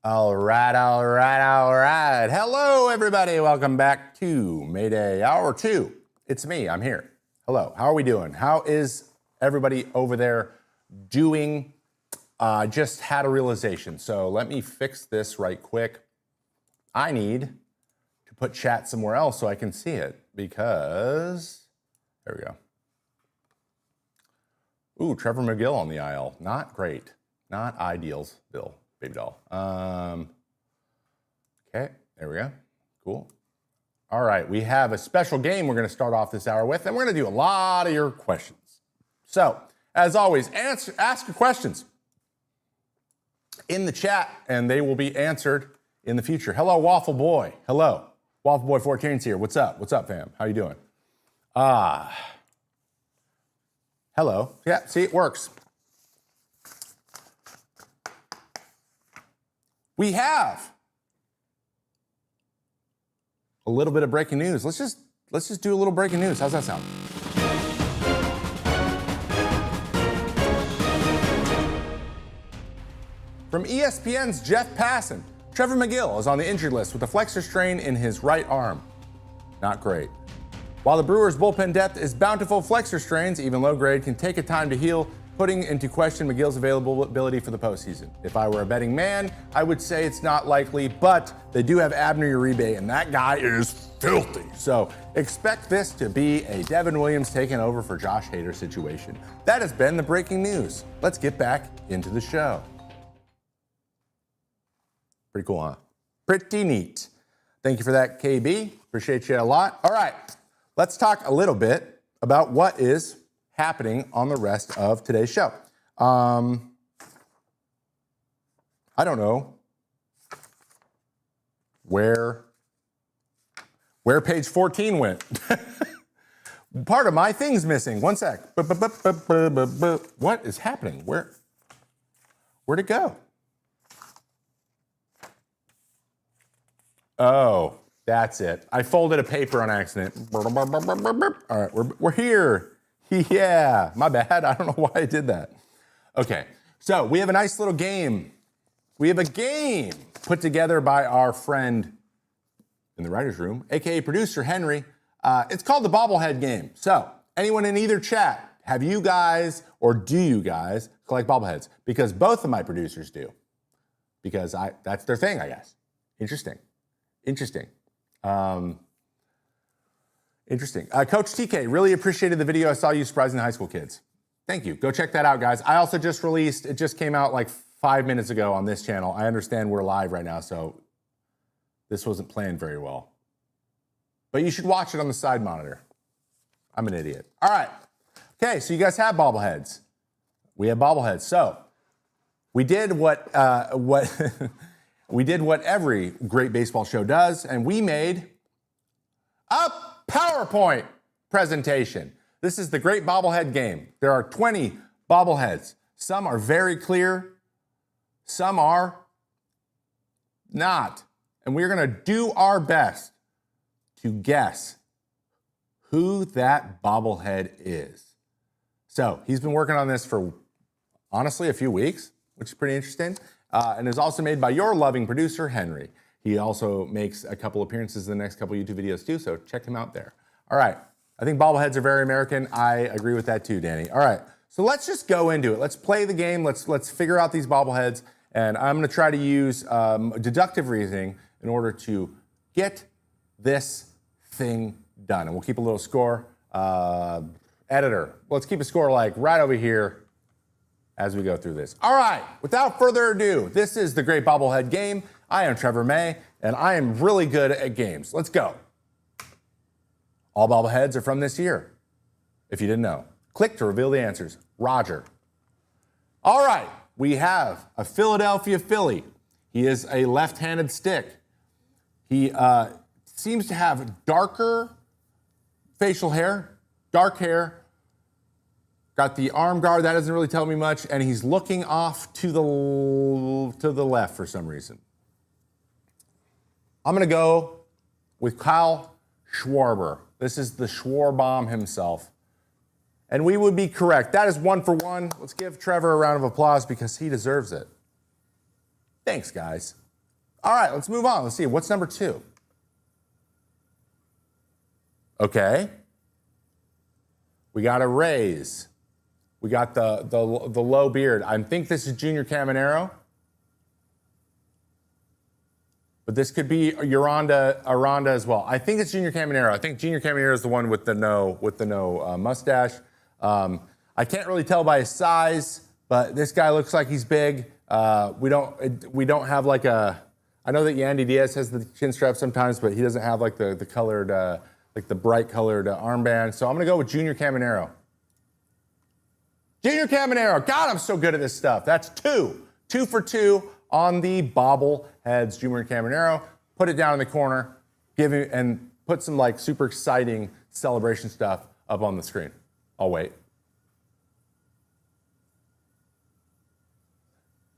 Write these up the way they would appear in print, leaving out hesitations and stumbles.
All right. Hello, everybody. Welcome back to Mayday Hour 2. It's me. I'm here. Hello. How are we doing? How is everybody over there doing? Just had a realization. So let me fix this right quick. I need to put chat somewhere else so I can see it because, there we go. Ooh, Trevor McGill on the aisle. Not great. Not ideals, Bill. Baby doll. Okay, there we go. Cool. All right, we have a special game we're going to start off this hour with, and we're going to do a lot of your questions. So, as always, ask your questions in the chat, and they will be answered in the future. Hello, Waffle Boy. Hello. Waffle Boy 14's here. What's up? What's up, fam? How you doing? Hello. Yeah, see, it works. We have a little bit of breaking news. Let's just do a little breaking news. How's that sound? From ESPN's Jeff Passan, Trevor McGill is on the injured list with a flexor strain in his right arm. Not great. While the Brewers' bullpen depth is bountiful, flexor strains, even low grade, can take a time to heal, putting into question McGill's availability for the postseason. If I were a betting man, I would say it's not likely, but they do have Abner Uribe, and that guy is filthy. So expect this to be a Devin Williams taking over for Josh Hader situation. That has been the breaking news. Let's get back into the show. Pretty cool, huh? Pretty neat. Thank you for that, KB. Appreciate you a lot. All right, let's talk a little bit about what is happening on the rest of today's show. I don't know where page 14 went. Part of my thing's missing. One sec. What is happening? Where'd it go? Oh, that's it. I folded a paper on accident. All right, we're here. Yeah, my bad. I don't know why I did that. Okay, so we have a nice little game. We have a game put together by our friend in the writer's room, aka producer Henry. It's called the Bobblehead Game. So, anyone in either chat, have you guys or do you guys collect bobbleheads? Because both of my producers do. Because that's their thing, I guess. Interesting. Coach TK, really appreciated the video I saw you surprising the high school kids. Thank you. Go check that out, guys. I also just released, it just came out like 5 minutes ago on this channel. I understand we're live right now, so this wasn't planned very well. But you should watch it on the side monitor. I'm an idiot. All right. Okay, so you guys have bobbleheads. We have bobbleheads. So we did what we did what every great baseball show does, and we made a PowerPoint presentation. This is the Great Bobblehead Game. There are 20 bobbleheads. Some are very clear, some are not. And we're gonna do our best to guess who that bobblehead is. So he's been working on this for, honestly, a few weeks, which is pretty interesting, and is also made by your loving producer, Henry. He also makes a couple appearances in the next couple YouTube videos too, so check him out there. All right, I think bobbleheads are very American. I agree with that too, Danny. All right, so let's just go into it. Let's play the game. Let's figure out these bobbleheads, and I'm gonna try to use deductive reasoning in order to get this thing done. And we'll keep a little score. Editor, let's keep a score like right over here as we go through this. All right, without further ado, this is the Great Bobblehead Game. I am Trevor May, and I am really good at games. Let's go. All bobbleheads are from this year, if you didn't know. Click to reveal the answers. Roger. All right, we have a Philadelphia Philly. He is a left-handed stick. He seems to have darker facial hair, dark hair, got the arm guard, that doesn't really tell me much, and he's looking off to the left for some reason. I'm gonna go with Kyle Schwarber. This is the Schwarbomb himself. And we would be correct. That is 1 for 1. Let's give Trevor a round of applause because he deserves it. Thanks, guys. All right, let's move on. Let's see. What's number 2? Okay. We got a raise. We got the low beard. I think this is Junior Caminero. But this could be Aranda as well. I think it's Junior Caminero. I think Junior Caminero is the one with the no mustache. I can't really tell by his size, but this guy looks like he's big. We don't have like a. I know that Yandy Diaz has the chin strap sometimes, but he doesn't have like the colored like the bright colored armband. So I'm gonna go with Junior Caminero. Junior Caminero. God, I'm so good at this stuff. That's 2. 2 for 2 on the bobbleheads. Junior Caminero. Put it down in the corner. And put some like super exciting celebration stuff up on the screen. I'll wait.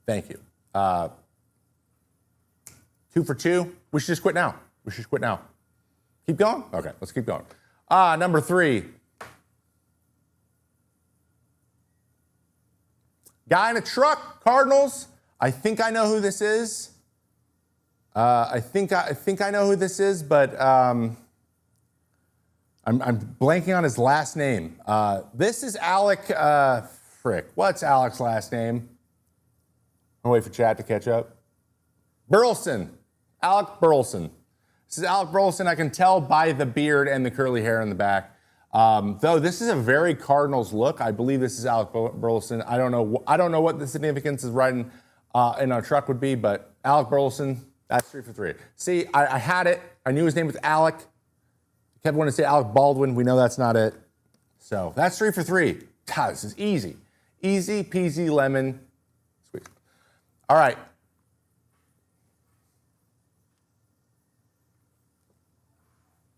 Thank you. 2 for 2. We should just quit now. We should quit now. Keep going? Okay, let's keep going. Number 3. Guy in a truck, Cardinals. I think I know who this is. I think I know who this is, but I'm blanking on his last name. This is Alec. What's Alec's last name? I'll wait for chat to catch up. Burleson. Alec Burleson. This is Alec Burleson. I can tell by the beard and the curly hair in the back. Though this is a very Cardinals look. I believe this is Alec Burleson. I don't know what the significance is riding in our truck would be, but Alec Burleson, that's 3 for 3. See, I had it. I knew his name was Alec. I kept wanting to say Alec Baldwin. We know that's not it. So that's 3 for 3. God, this is easy. Easy peasy lemon squeeze. All right.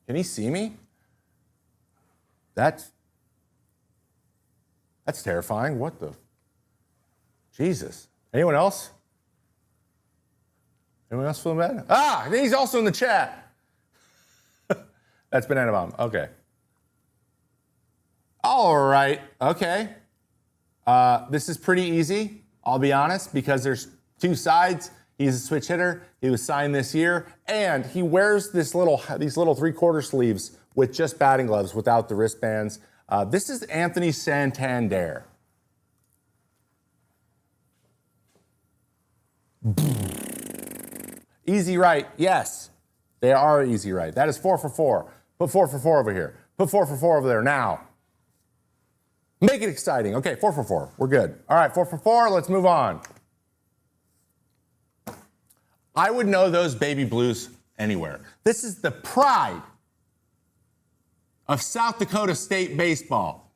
Can he see me? That's terrifying. What the? Jesus. Anyone else? Anyone else feeling bad? Ah, he's also in the chat. That's Banana Bomb. Okay. All right. Okay. This is pretty easy, I'll be honest, because there's 2 sides. He's a switch hitter. He was signed this year, and he wears these little 3/4 sleeves with just batting gloves without the wristbands. This is Anthony Santander. Easy right, yes. They are easy right. That is 4 for 4. Put 4 for 4 over here. Put 4 for 4 over there now. Make it exciting. Okay, 4 for 4. We're good. All right, 4 for 4. Let's move on. I would know those baby blues anywhere. This is the pride of South Dakota State baseball.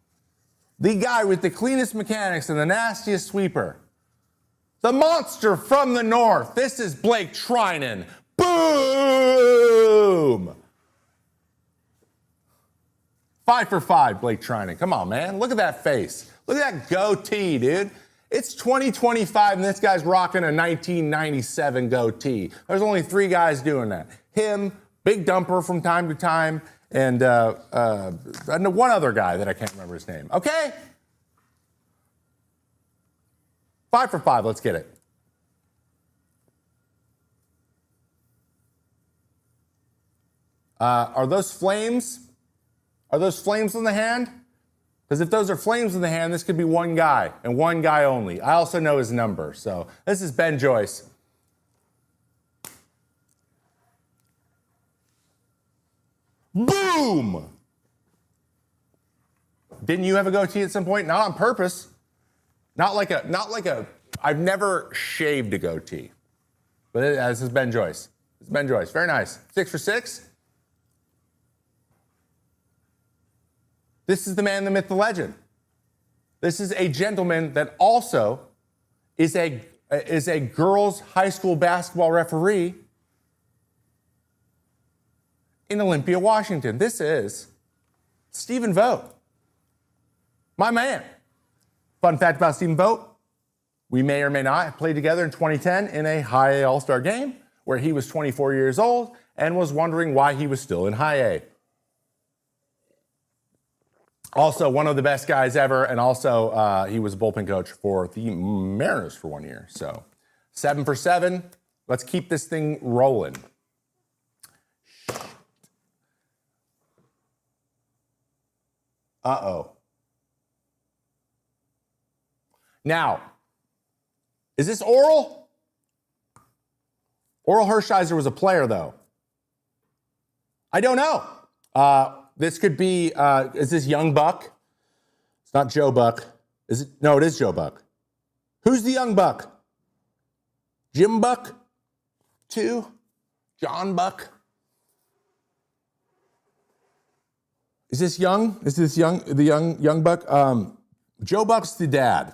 The guy with the cleanest mechanics and the nastiest sweeper. The monster from the north. This is Blake Trinan. Boom! 5 for 5, Blake Trinan. Come on, man. Look at that face. Look at that goatee, dude. It's 2025, and this guy's rocking a 1997 goatee. There's only 3 guys doing that. Him, Big Dumper from time to time, and one other guy that I can't remember his name. Okay? 5 for 5, let's get it. Are those flames? Are those flames in the hand? Because if those are flames in the hand, this could be one guy, and one guy only. I also know his number, so this is Ben Joyce. Boom! Didn't you have a goatee at some point? Not on purpose. Not like a, I've never shaved a goatee. But this is Ben Joyce. It's Ben Joyce, very nice. 6 for 6. This is the man, the myth, the legend. This is a gentleman that also is a girls' high school basketball referee in Olympia, Washington. This is Stephen Vogt, my man. Fun fact about Stephen Vogt, we may or may not have played together in 2010 in a high A All-Star game where he was 24 years old and was wondering why he was still in high A. Also, one of the best guys ever, and also he was a bullpen coach for the Mariners for 1 year. So 7 for 7, Let's keep this thing rolling. Uh-oh. Now, is this Oral? Oral Hershiser was a player, though. I don't know. This could be, is this Young Buck? It's not Joe Buck. Is it? No, it is Joe Buck. Who's the Young Buck? Jim Buck? 2? John Buck? Is this Young? Is this the young Buck? Joe Buck's the dad.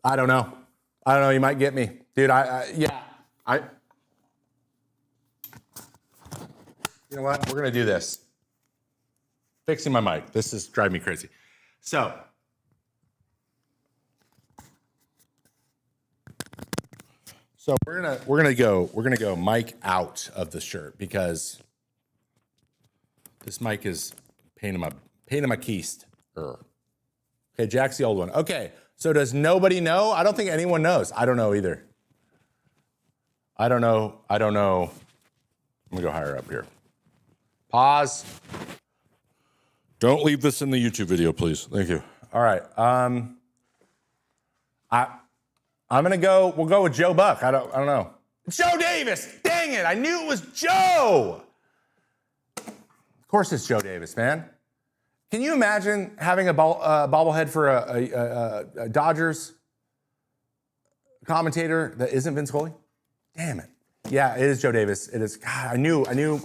I don't know. You might get me. Dude, you know what? We're going to do this. Fixing my mic. This is driving me crazy. So, we're gonna go mic out of the shirt because this mic is pain in my keist. Okay, Jack's the old one. Okay, so does nobody know? I don't think anyone knows. I don't know either. I don't know. I'm gonna go higher up here. Pause. Don't leave this in the YouTube video, please. Thank you. All right. I'm gonna go. We'll go with Joe Buck. I don't know. Joe Davis. Dang it! I knew it was Joe. Of course, it's Joe Davis, man. Can you imagine having a bobblehead for a Dodgers commentator that isn't Vince Scully? Damn it. Yeah, it is Joe Davis. It is. God, I knew.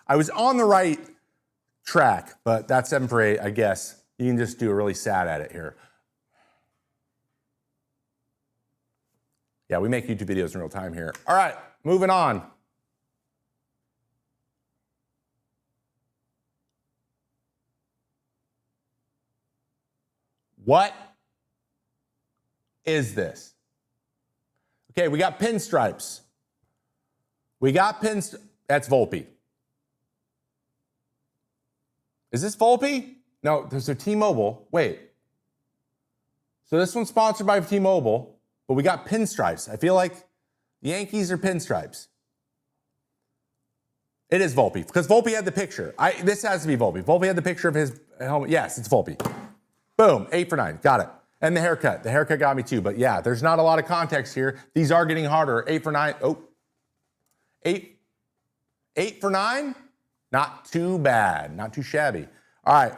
I was on the right track, but that's 7 for 8. I guess you can just do a really sad edit here. Yeah, we make YouTube videos in real time here. All right, moving on. What is this? Okay, we got pinstripes. That's Volpe. Is this Volpe? No, there's a T-Mobile. Wait. So this one's sponsored by T-Mobile, but we got pinstripes. I feel like the Yankees are pinstripes. It is Volpe, because Volpe had the picture. This has to be Volpe. Volpe had the picture of his helmet. Yes, it's Volpe. Boom, 8 for 9. Got it. And the haircut. The haircut got me too, but yeah, there's not a lot of context here. These are getting harder. 8 for 9. Oh. 8 for 9? Not too bad. Not too shabby. All right.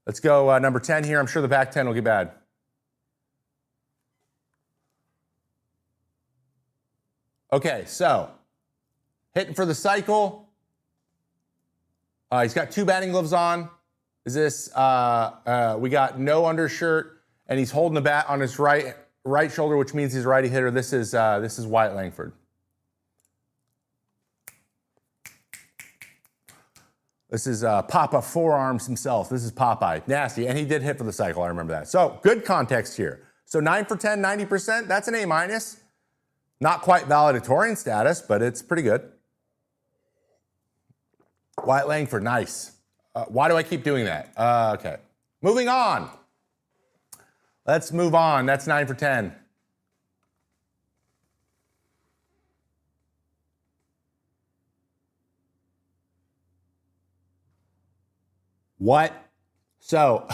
Let's go number 10 here. I'm sure the back 10 will get bad. Okay, so hitting for the cycle. He's got 2 batting gloves on. Is this, we got no undershirt, and he's holding the bat on his right shoulder, which means he's a righty hitter. This is Wyatt Langford. This is Papa Forearms himself. This is Popeye. Nasty. And he did hit for the cycle. I remember that. So good context here. So 9 for 10, 90%. That's an A-. Not quite valedictorian status, but it's pretty good. Wyatt Langford. Nice. Why do I keep doing that? Okay. Moving on. Let's move on. That's 9 for 10. What? So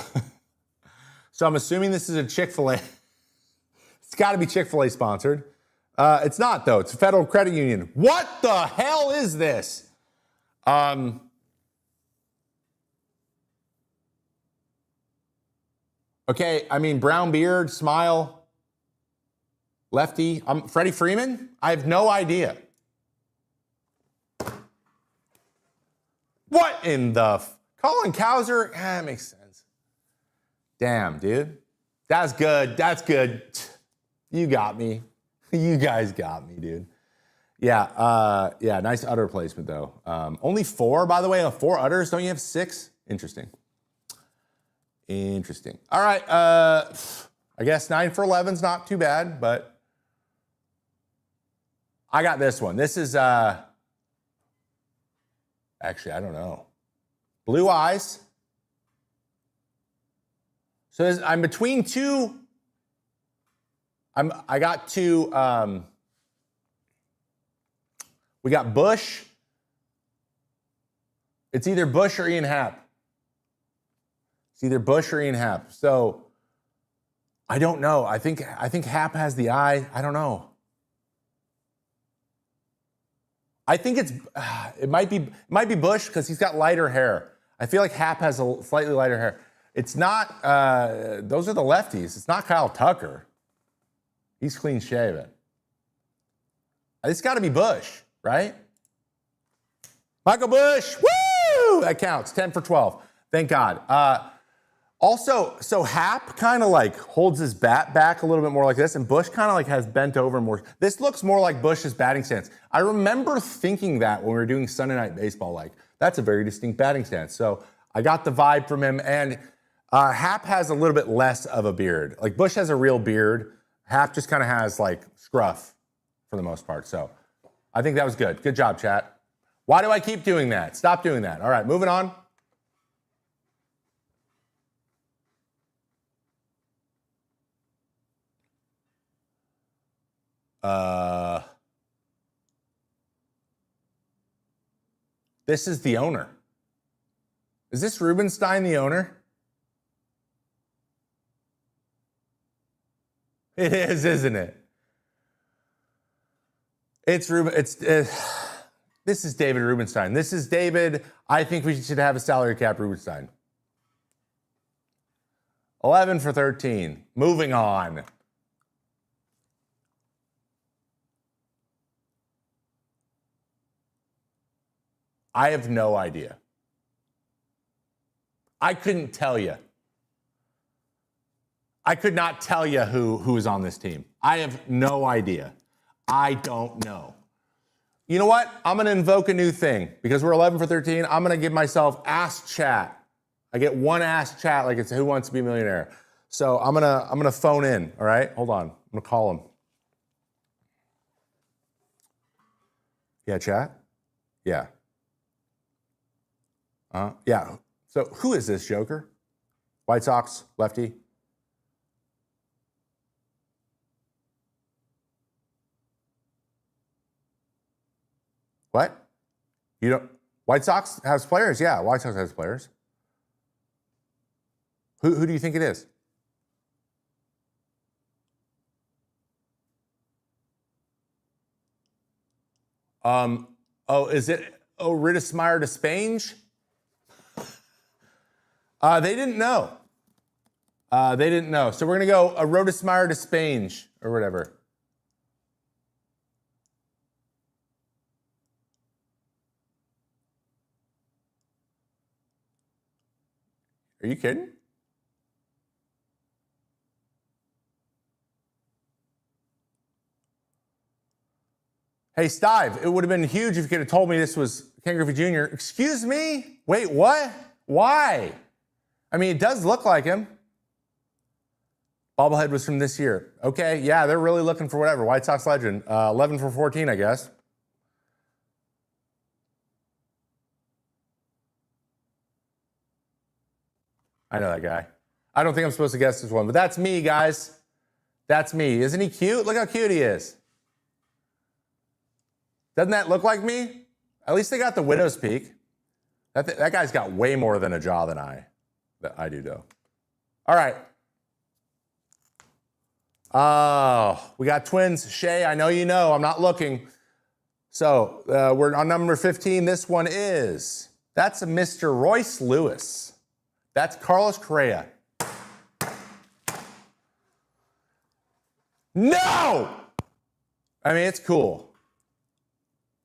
I'm assuming this is a Chick-fil-A. It's got to be Chick-fil-A sponsored. It's not, though. It's a Federal Credit Union. What the hell is this? Okay, I mean, brown beard, smile, lefty. Freddie Freeman? I have no idea. What in the... Colin Cowser? That makes sense. Damn, dude. That's good. That's good. You got me. You guys got me, dude. Yeah, yeah, nice udder placement, though. Only 4, by the way. 4 udders. Don't you have 6? Interesting. Interesting. All right. I guess 9 for 11's not too bad, but I got this one. This is, actually, I don't know. Blue eyes. So I'm between 2. I got two. We got Bush. It's either Bush or Ian Happ. It's either Bush or Ian Happ. So I don't know. I think Happ has the eye. I don't know. I think it might be Bush because he's got lighter hair. I feel like Happ has a slightly lighter hair. It's not. Those are the lefties. It's not Kyle Tucker. He's clean shaven. It's got to be Bush, right? Michael Bush. Woo! That counts. 10 for 12. Thank God. Also, so Happ kind of like holds his bat back a little bit more like this, and Bush kind of like has bent over more. This looks more like Bush's batting stance. I remember thinking that when we were doing Sunday Night Baseball, like that's a very distinct batting stance. So I got the vibe from him, and Happ has a little bit less of a beard. Like Bush has a real beard. Happ just kind of has like scruff for the most part. So I think that was good. Good job, chat. Why do I keep doing that? Stop doing that. All right, moving on. This is the owner. Is this Rubenstein the owner? It is, isn't it? It's Ruben. This is David Rubenstein. This is David. I think we should have a salary cap Rubenstein. 11 for 13. Moving on. I have no idea. I couldn't tell you. I could not tell you who is on this team. I have no idea. I don't know. You know what? I'm going to invoke a new thing because we're 11 for 13. I'm going to give myself Ask Chat. I get one Ask Chat like it's Who Wants to Be a Millionaire. So I'm gonna phone in. All right, hold on. I'm gonna call him. Yeah, chat. Yeah. Yeah. So who is this joker? White Sox lefty. What? You don't? White Sox has players. Yeah, White Sox has players. Who do you think it is? Is it Ridismeyer Despange? They didn't know. They didn't know. So we're going to go a Ridismeyer Despange or whatever. Are you kidding? Hey, Stive, it would have been huge if you could have told me this was Ken Griffey Jr. Excuse me? Wait, what? Why? I mean, it does look like him. Bobblehead was from this year. Okay, yeah, they're really looking for whatever. White Sox legend. 11 for 14, I guess. I know that guy. I don't think I'm supposed to guess this one, but that's me, guys. That's me. Isn't he cute? Look how cute he is. Doesn't that look like me? At least they got the widow's peak. That guy's got way more than a jaw than I do, though. All right. Oh, we got twins. Shay, I know you know. I'm not looking. So we're on number 15. This one is. That's a Mr. Royce Lewis. That's Carlos Correa. No! I mean, it's cool.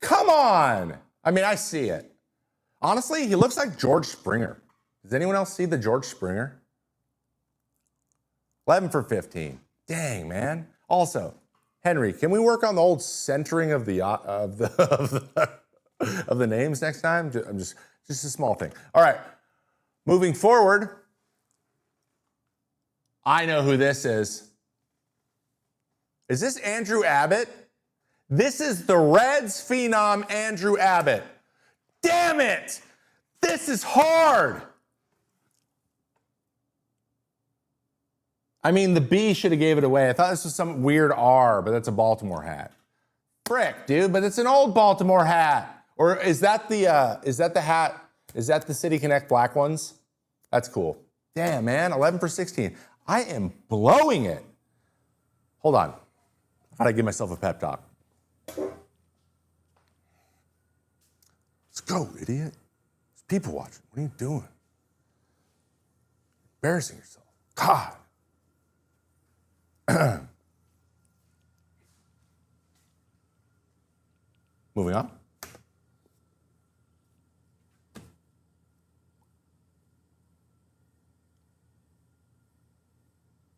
Come on. I mean, I see it. Honestly, he looks like George Springer. Does anyone else see the George Springer? 11 for 15. Dang, man. Also, Henry, can we work on the old centering of the names next time? Just a small thing. All right. Moving forward, I know who this is. Is this Andrew Abbott? This is the Reds phenom, Andrew Abbott. Damn it! This is hard. I mean, the B should have gave it away. I thought this was some weird R, but that's a Baltimore hat. Frick, dude, but it's an old Baltimore hat. Or is that the hat? Is that the City Connect black ones? That's cool. Damn, man, 11 for 16. I am blowing it. Hold on. Gotta give myself a pep talk. Let's go, idiot. There's people watching. What are you doing? Embarrassing yourself. God. Moving on.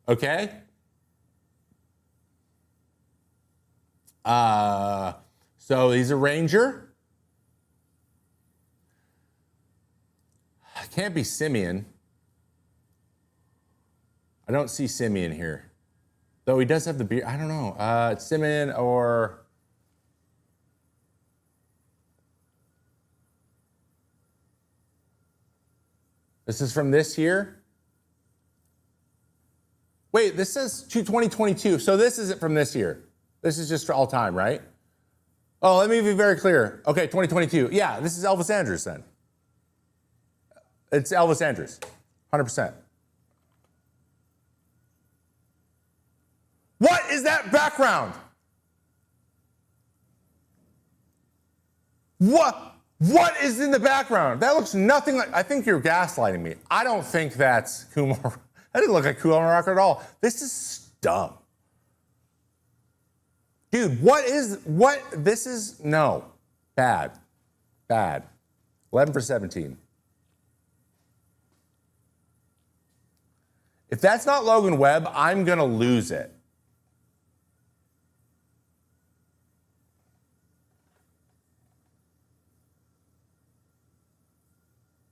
Okay. So he's a Ranger. Can't be Simeon. I don't see Simeon here. Though he does have the beard. I don't know. It's Simeon or... This is from this year? Wait, this says 2022. So this isn't from this year. This is just for all time, right? Oh, let me be very clear. Okay, 2022. Yeah, this is Elvis Andrews then. It's Elvis Andrews, 100%. What is that background? What is in the background? That looks nothing like, I think you're gaslighting me. I don't think that's Kumar. That didn't look like Kumar Rocker at all. This is dumb. Dude, this is, no. Bad. 11 for 17. If that's not Logan Webb, I'm gonna lose it.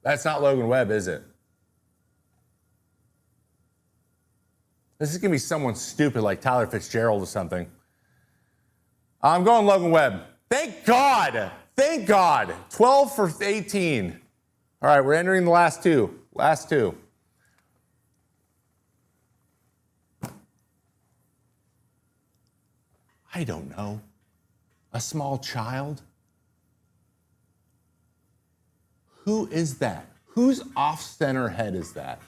That's not Logan Webb, is it? This is gonna be someone stupid like Tyler Fitzgerald or something. I'm going Logan Webb. Thank God. 12 for 18. All right, we're entering the last two. I don't know. A small child? Who is that? Whose off-center head is that?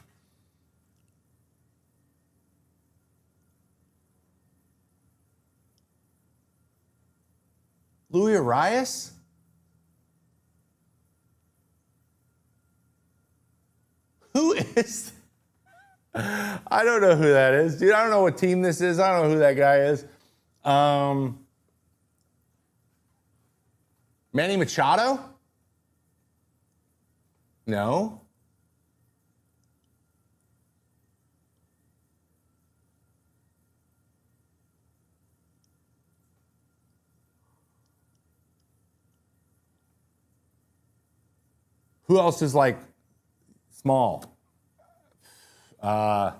Louis Arias? Who is? I don't know who that is, dude. I don't know what team this is. I don't know who that guy is. Manny Machado? No. Who else is like small? Mauricio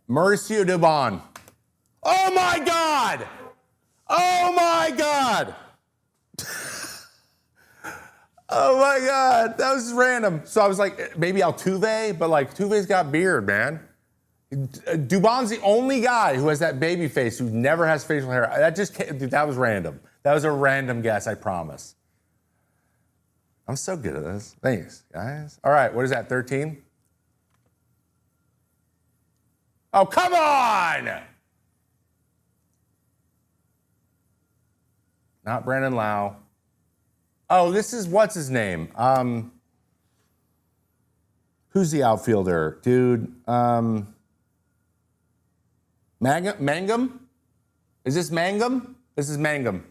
Dubon. Oh my God! Oh my God! Oh my God, that was random. So I was like, maybe Altuve, but like Tuve's got beard, man. Dubon's the only guy who has that baby face who never has facial hair. That was random. That was a random guess, I promise. I'm so good at this. Thanks, guys. All right, what is that, 13? Oh, come on! Not Brandon Lau. Oh, this is, what's his name? Who's the outfielder? Dude, Mangum? Is this Mangum? This is Mangum.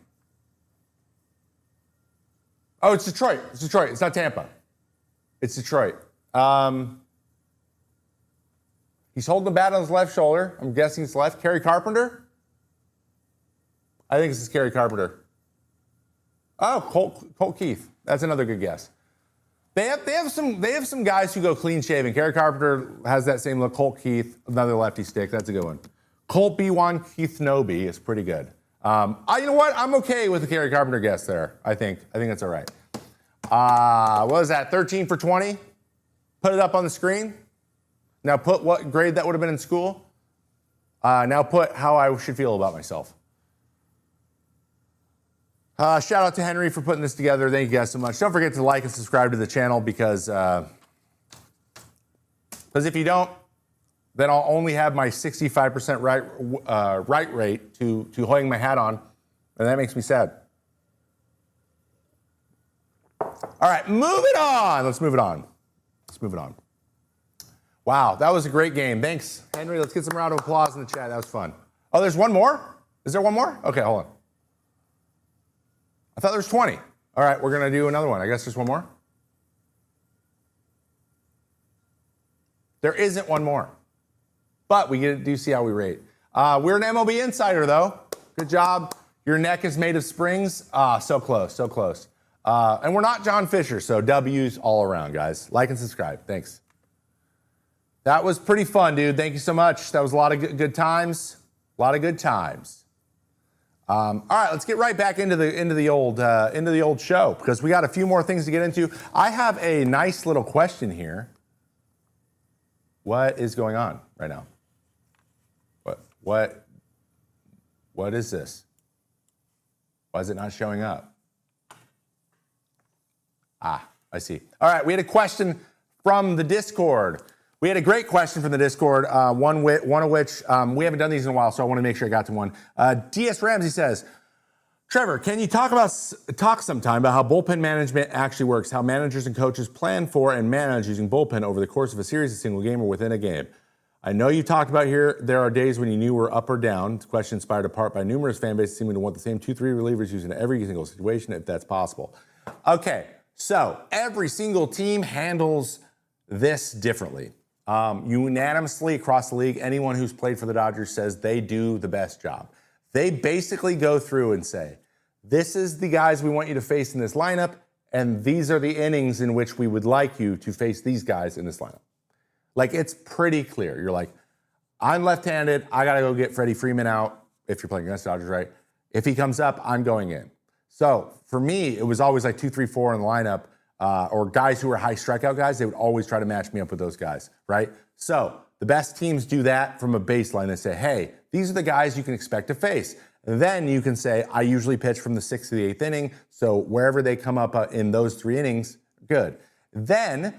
Oh, it's Detroit. It's not Tampa. It's Detroit. He's holding the bat on his left shoulder. I'm guessing it's left. Kerry Carpenter? I think this is Kerry Carpenter. Oh, Colt Keith. That's another good guess. They have some guys who go clean shaven. Kerry Carpenter has that same look. Colt Keith, another lefty stick. That's a good one. Colt B1 Keith Noby is pretty good. You know what? I'm okay with the Kerry Carpenter guess there. I think that's all right. What was that? 13 for 20? Put it up on the screen. Now put what grade that would have been in school. Now put how I should feel about myself. Shout out to Henry for putting this together. Thank you guys so much. Don't forget to like and subscribe to the channel because if you don't, then I'll only have my 65% right rate to hang my hat on, and that makes me sad. All right, move it on. Let's move it on. Let's move it on. Wow, that was a great game. Thanks, Henry. Let's get some round of applause in the chat. That was fun. Oh, there's one more? Is there one more? Okay, hold on. I thought there was 20. All right, we're going to do another one. I guess there's one more. There isn't one more. But we do see how we rate. We're an MLB insider, though. Good job. Your neck is made of springs. So close, so close. And we're not John Fisher, so W's all around, guys. Like and subscribe. Thanks. That was pretty fun, dude. Thank you so much. That was a lot of good times. A lot of good times. All right, let's get right back into the old show because we got a few more things to get into. I have a nice little question here. What is going on right now? What is this? Why is it not showing up? I see. All right, we had a question from the Discord. We had a great question from the Discord, one of which we haven't done these in a while, so I want to make sure I got to one. DS Ramsey says, Trevor, can you talk sometime about how bullpen management actually works, how managers and coaches plan for and manage using bullpen over the course of a series, a single game, or within a game? I know you talked about here, there are days when you knew were up or down. This question inspired apart by numerous fan bases seeming to want the same 2-3 relievers used in every single situation, if that's possible. Okay, so every single team handles this differently. Unanimously across the league, anyone who's played for the Dodgers says they do the best job. They basically go through and say, this is the guys we want you to face in this lineup, and these are the innings in which we would like you to face these guys in this lineup. Like, it's pretty clear. You're like, I'm left-handed. I got to go get Freddie Freeman out if you're playing against the Dodgers, right? If he comes up, I'm going in. So for me, it was always like 2, 3, 4 in the lineup. Or guys who are high strikeout guys, they would always try to match me up with those guys, right? So the best teams do that from a baseline. They say, hey, these are the guys you can expect to face. And then you can say, I usually pitch from the 6th to the 8th inning, so wherever they come up in those 3 innings, good. Then,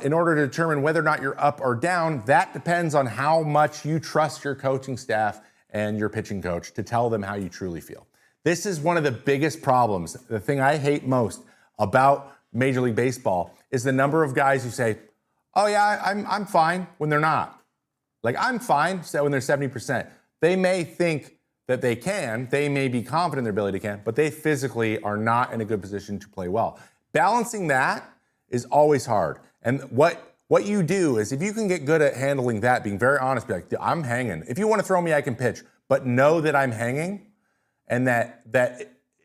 in order to determine whether or not you're up or down, that depends on how much you trust your coaching staff and your pitching coach to tell them how you truly feel. This is one of the biggest problems. The thing I hate most about Major League Baseball is the number of guys who say, oh yeah, I'm fine when they're not. Like, I'm fine when they're 70%. They may think that they can, they may be confident in their ability to can, but they physically are not in a good position to play well. Balancing that is always hard. And what you do is if you can get good at handling that, being very honest, be like, I'm hanging. If you want to throw me, I can pitch, but know that I'm hanging and that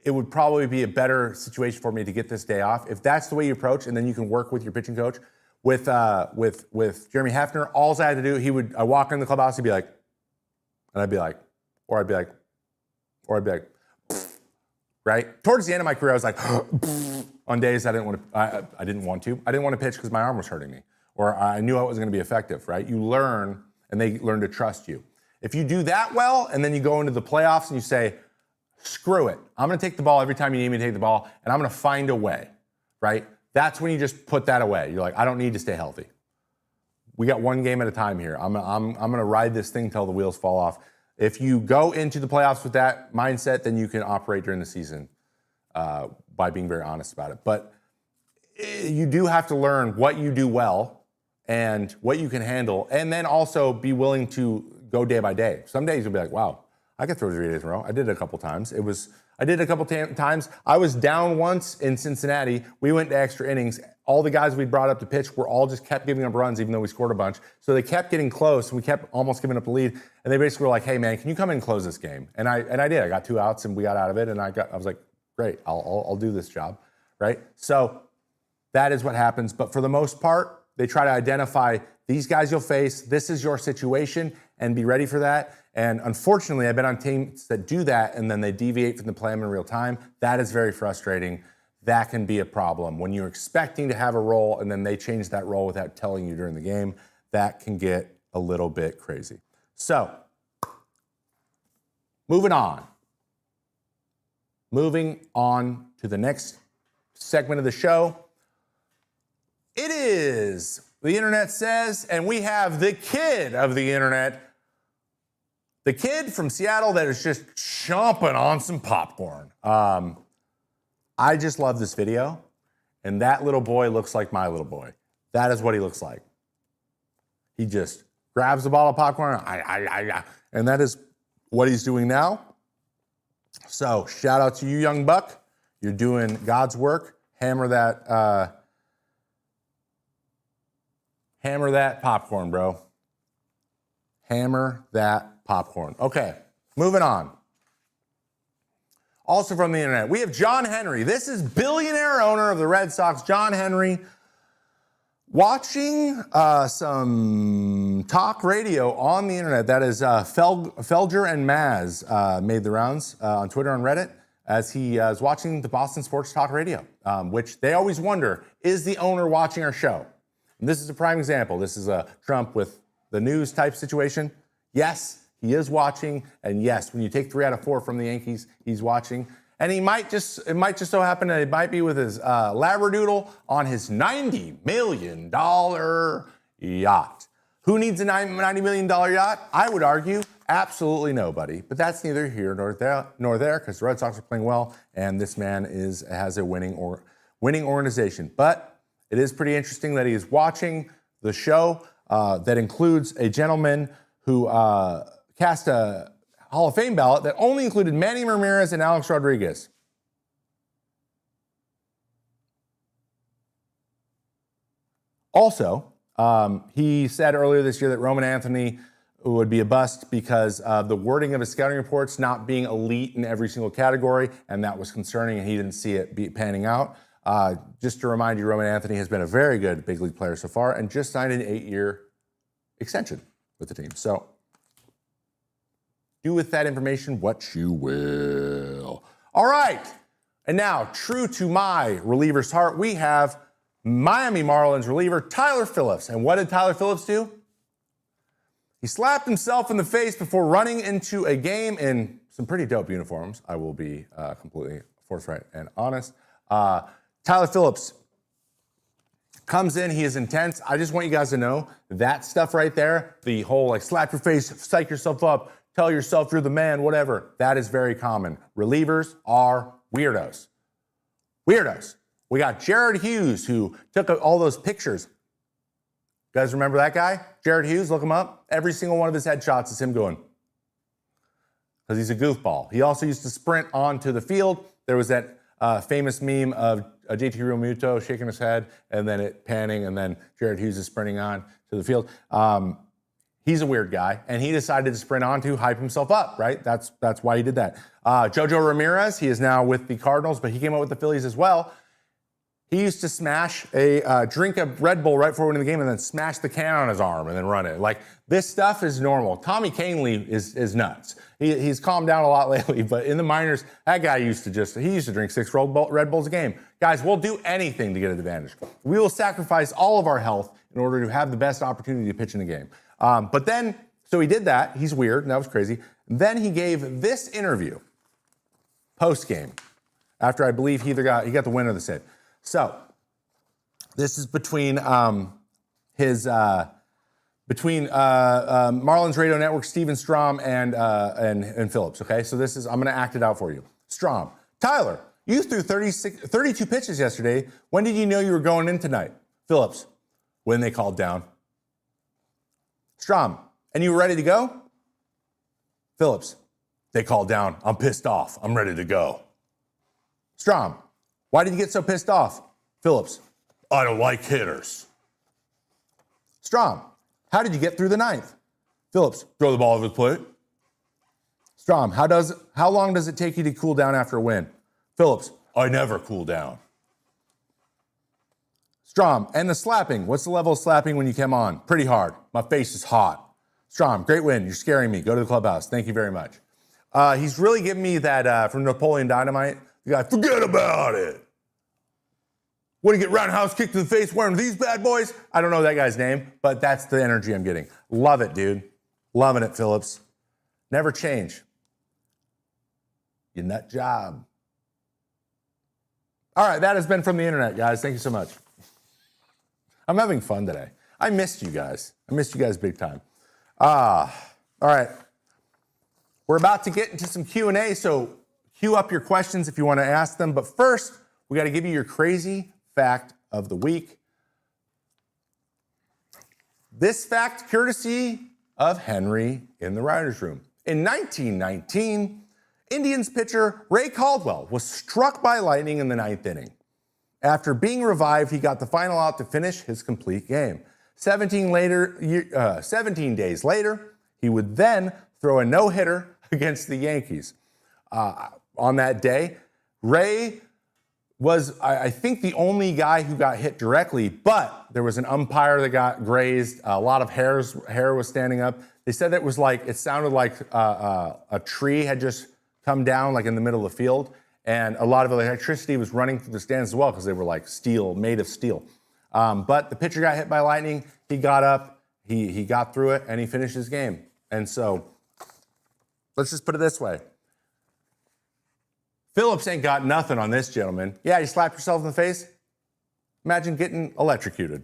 it would probably be a better situation for me to get this day off. If that's the way you approach, and then you can work with your pitching coach. With Jeremy Hefner, all I had to do, I walk in the clubhouse, he'd be like, and I'd be like, right? Towards the end of my career, I was like, on days I didn't want to pitch because my arm was hurting me, or I knew I wasn't going to be effective, right? You learn, and they learn to trust you. If you do that well, and then you go into the playoffs and you say, screw it, I'm going to take the ball every time you need me to take the ball, and I'm going to find a way, right? That's when you just put that away. You're like, I don't need to stay healthy. We got one game at a time here. I'm going to ride this thing till the wheels fall off. If you go into the playoffs with that mindset, then you can operate during the season by being very honest about it. But you do have to learn what you do well and what you can handle, and then also be willing to go day by day. Some days you'll be like, wow, I could throw 3 days in a row. I did it a couple times. Times. I was down once in Cincinnati. We went to extra innings. All the guys we brought up to pitch were all just kept giving up runs, even though we scored a bunch. So they kept getting close, and we kept almost giving up the lead. And they basically were like, "Hey, man, can you come in and close this game?" And I did. I got 2 outs, and we got out of it. And I was like, "Great, I'll do this job," right? So that is what happens. But for the most part, they try to identify these guys you'll face. This is your situation, and be ready for that. And unfortunately, I've been on teams that do that, and then they deviate from the plan in real time. That is very frustrating. That can be a problem. When you're expecting to have a role, and then they change that role without telling you during the game, that can get a little bit crazy. So, moving on. Moving on to the next segment of the show. It is The Internet Says, and we have the kid of the internet, the kid from Seattle that is just chomping on some popcorn. I just love this video, and that little boy looks like my little boy. That is what he looks like. He just grabs a bottle of popcorn, and that is what he's doing now. So shout out to you, young buck. You're doing God's work. Hammer that popcorn, bro. Hammer that popcorn. Okay, moving on. Also from the internet, we have John Henry. This is billionaire owner of the Red Sox, John Henry, watching some talk radio on the internet. That is Felger and Maz made the rounds on Twitter and Reddit as he is watching the Boston Sports Talk Radio, which they always wonder, is the owner watching our show? And this is a prime example. This is a Trump with the news type situation. Yes, he is watching, and yes, when you take 3 out of 4 from the Yankees, he's watching. And it might just so happen that it might be with his Labradoodle on his $90 million yacht. Who needs a $90 million yacht? I would argue absolutely nobody. But that's neither here nor there, because the Red Sox are playing well, and this man has a winning organization. But it is pretty interesting that he is watching the show that includes a gentleman who cast a Hall of Fame ballot that only included Manny Ramirez and Alex Rodriguez. Also, he said earlier this year that Roman Anthony would be a bust because of the wording of his scouting reports not being elite in every single category, and that was concerning, and he didn't see it panning out. Just to remind you, Roman Anthony has been a very good big league player so far and just signed an 8-year extension with the team. So, do with that information what you will. All right. And now, true to my reliever's heart, we have Miami Marlins reliever Tyler Phillips. And what did Tyler Phillips do? He slapped himself in the face before running into a game in some pretty dope uniforms. I will be completely forthright and honest. Tyler Phillips comes in. He is intense. I just want you guys to know that stuff right there, the whole like slap your face, psych yourself up, tell yourself you're the man, whatever. That is very common. Relievers are weirdos. Weirdos. We got Jared Hughes, who took all those pictures. You guys remember that guy? Jared Hughes, look him up. Every single one of his headshots is him going, because he's a goofball. He also used to sprint onto the field. There was that famous meme of JT Realmuto shaking his head and then it panning, and then Jared Hughes is sprinting on to the field. He's a weird guy, and he decided to sprint on to hype himself up, right? That's why he did that. Jojo Ramirez, he is now with the Cardinals, but he came out with the Phillies as well. He used to smash a drink of Red Bull right before winning the game and then smash the can on his arm and then run it. Like, this stuff is normal. Tommy Kahnle is nuts. He's calmed down a lot lately, but in the minors, that guy used to drink 6 Red Bulls a game. Guys, we'll do anything to get an advantage. We will sacrifice all of our health in order to have the best opportunity to pitch in a game. But then, so he did that. He's weird, and that was crazy. Then he gave this interview post-game after I believe he got the win or the sit. So this is between Marlins Radio Network, Steven Strom and Phillips. Okay, so this is, I'm going to act it out for you. Strom, Tyler, you threw 32 pitches yesterday. When did you know you were going in tonight? Phillips, when they called down. Strom, and you were ready to go? Phillips, they called down. I'm pissed off. I'm ready to go. Strom, why did you get so pissed off? Phillips, I don't like hitters. Strom, how did you get through the 9th? Phillips, throw the ball over the plate. Strom, how long does it take you to cool down after a win? Phillips, I never cool down. Strom, and the slapping. What's the level of slapping when you came on? Pretty hard. My face is hot. Strom, great win. You're scaring me. Go to the clubhouse. Thank you very much. He's really giving me that from Napoleon Dynamite. The guy, forget about it. Want to get roundhouse kicked to the face wearing these bad boys? I don't know that guy's name, but that's the energy I'm getting. Love it, dude. Loving it, Phillips. Never change. You nut job. All right, that has been from the internet, guys. Thank you so much. I'm having fun today. I missed you guys. I missed you guys big time. All right. We're about to get into some Q&A, so queue up your questions if you want to ask them. But first, we got to give you your crazy fact of the week. This fact, courtesy of Henry in the writer's room. In 1919, Indians pitcher Ray Caldwell was struck by lightning in the ninth inning. After being revived, he got the final out to finish his complete game. 17 days later, he would then throw a no-hitter against the Yankees. On that day, Ray was, I think, the only guy who got hit directly, but there was an umpire that got grazed. A lot of hair was standing up. They said it sounded like a tree had just come down like in the middle of the field, and a lot of electricity was running through the stands as well because they were like steel, made of steel. But the pitcher got hit by lightning. He got up, he got through it, and he finished his game. And so, let's just put it this way. Phillips ain't got nothing on this gentleman. Yeah, you slapped yourself in the face. Imagine getting electrocuted.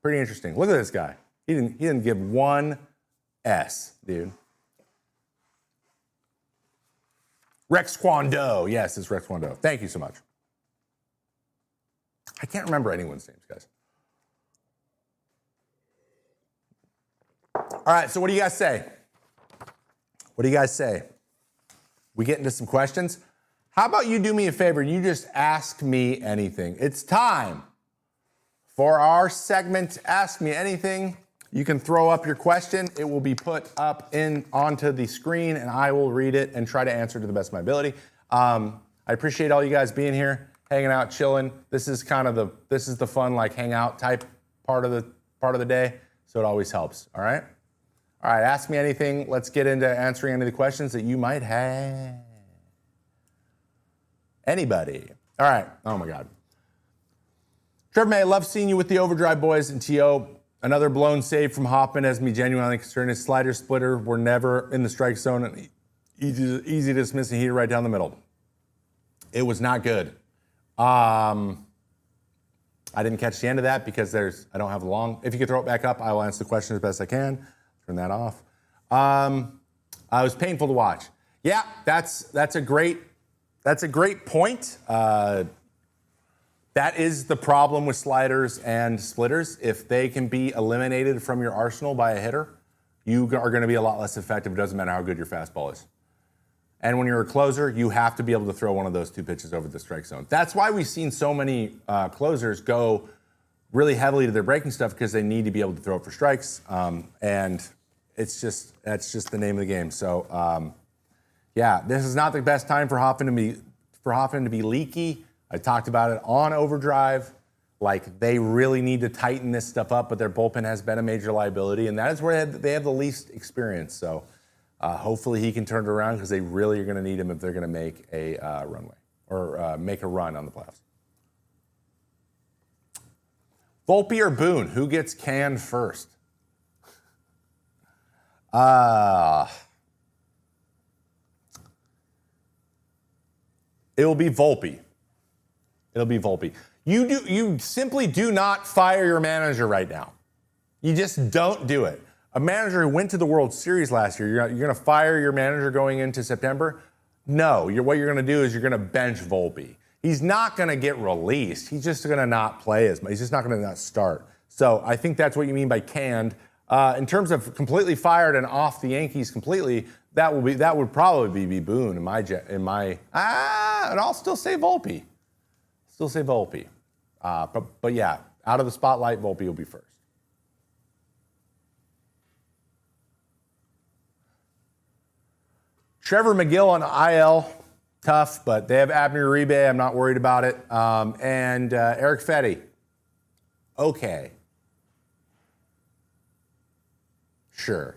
Pretty interesting. Look at this guy. He didn't give one S, dude. Rex Kwon-Do. Yes, it's Rex Kwon-Do. Thank you so much. I can't remember anyone's names, guys. All right, so what do you guys say? What do you guys say? We get into some questions. How about you do me a favor and you just ask me anything? It's time for our segment, Ask Me Anything. You can throw up your question. It will be put up onto the screen and I will read it and try to answer to the best of my ability. I appreciate all you guys being here, hanging out, chilling. This is the fun like hangout type part of the day, so it always helps. All right. All right, ask me anything. Let's get into answering any of the questions that you might have. Anybody? All right. Oh, my God. Trevor May, I love seeing you with the Overdrive boys and T.O. Another blown save from Hoffman has me genuinely concerned. His slider splitter were never in the strike zone. And easy to dismiss and heater right down the middle. It was not good. I didn't catch the end of that because I don't have long. If you could throw it back up, I will answer the question as best I can. Turn that off. It was painful to watch. Yeah, that's a great point. That is the problem with sliders and splitters. If they can be eliminated from your arsenal by a hitter, you are going to be a lot less effective. It doesn't matter how good your fastball is. And when you're a closer, you have to be able to throw one of those two pitches over the strike zone. That's why we've seen so many closers go really heavily to their breaking stuff because they need to be able to throw it for strikes. And that's just the name of the game. So, yeah, this is not the best time for Hoffman to be leaky. I talked about it on Overdrive. Like, they really need to tighten this stuff up, but their bullpen has been a major liability, and that is where they have the least experience. So hopefully he can turn it around because they really are going to need him if they're going to make a runway or make a run on the playoffs. Volpe or Boone, who gets canned first? It'll be Volpe. It'll be Volpe. You simply do not fire your manager right now. You just don't do it. A manager who went to the World Series last year, you're going to fire your manager going into September? No. What you're going to do is you're going to bench Volpe. He's not going to get released. He's just going to not play as much. He's just not going to not start. So I think that's what you mean by canned. In terms of completely fired and off the Yankees completely, that would probably be Boone and I'll still say Volpe. But yeah, out of the spotlight, Volpe will be first. Trevor McGill on IL, tough, but they have Abner Uribe. I'm not worried about it. And Eric Fetty, okay. Sure.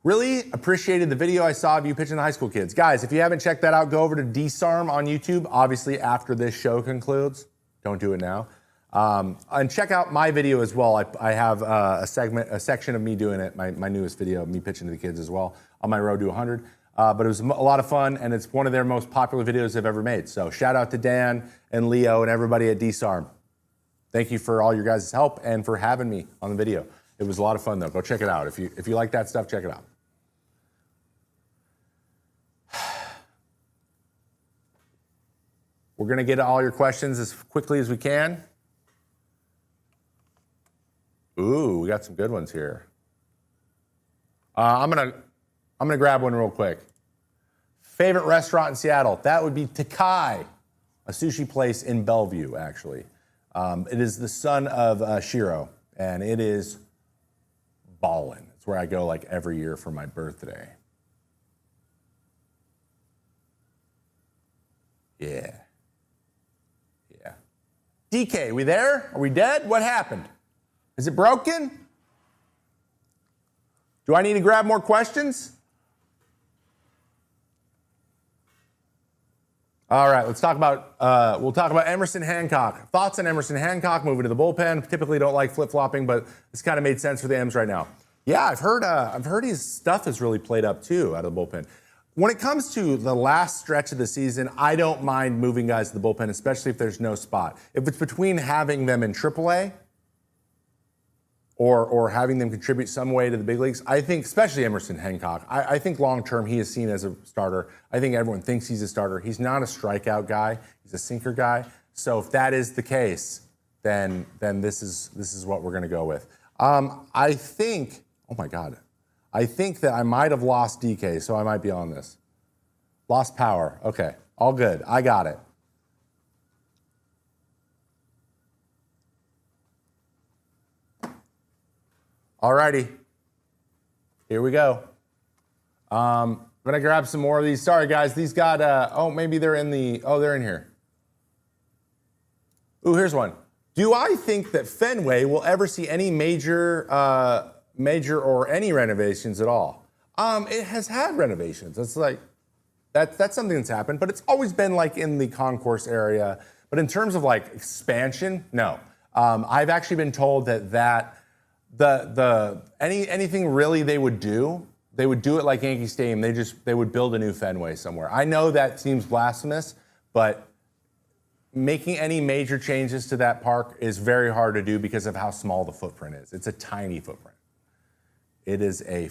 Really appreciated the video I saw of you pitching the high school kids. Guys, if you haven't checked that out, go over to Disarm on YouTube, obviously after this show concludes. Don't do it now. And check out my video as well. I have a section of me doing it, my newest video, me pitching to the kids as well, on my road to 100. But it was a lot of fun, and it's one of their most popular videos they've ever made. So shout out to Dan and Leo and everybody at Disarm. Thank you for all your guys' help and for having me on the video. It was a lot of fun, though. Go check it out. If you like that stuff, check it out. We're going to get to all your questions as quickly as we can. Ooh, we got some good ones here. I'm gonna grab one real quick. Favorite restaurant in Seattle? That would be Takai, a sushi place in Bellevue, actually. It is the son of Shiro, and it is ballin'. It's where I go like every year for my birthday. Yeah. DK, we there? Are we dead? What happened? Is it broken? Do I need to grab more questions? All right, let's talk about, we'll talk about Emerson Hancock. Thoughts on Emerson Hancock moving to the bullpen? Typically don't like flip-flopping, but this kind of made sense for the M's right now. Yeah, I've heard his stuff has really played up too out of the bullpen. When it comes to the last stretch of the season, I don't mind moving guys to the bullpen, especially if there's no spot. If it's between having them in AAA or having them contribute some way to the big leagues, I think, especially Emerson Hancock, I think long-term he is seen as a starter. I think everyone thinks he's a starter. He's not a strikeout guy. He's a sinker guy. So if that is the case, then this is what we're going to go with. I think, oh my God, I think that I might have lost DK, so I might be on this. Lost power. Okay, all good. I got it. Alrighty, here we go. I'm gonna grab some more of these. Sorry guys, these got, oh, maybe they're in the, oh, they're in here. Ooh, here's one. Do I think that Fenway will ever see any major or any renovations at all? It has had renovations. It's like, that's something that's happened, but it's always been like in the concourse area. But in terms of like expansion, no. I've actually been told that anything really they would do it like Yankee Stadium. They would build a new Fenway somewhere. I know that seems blasphemous, but making any major changes to that park is very hard to do because of how small the footprint is. It's a tiny footprint. It is a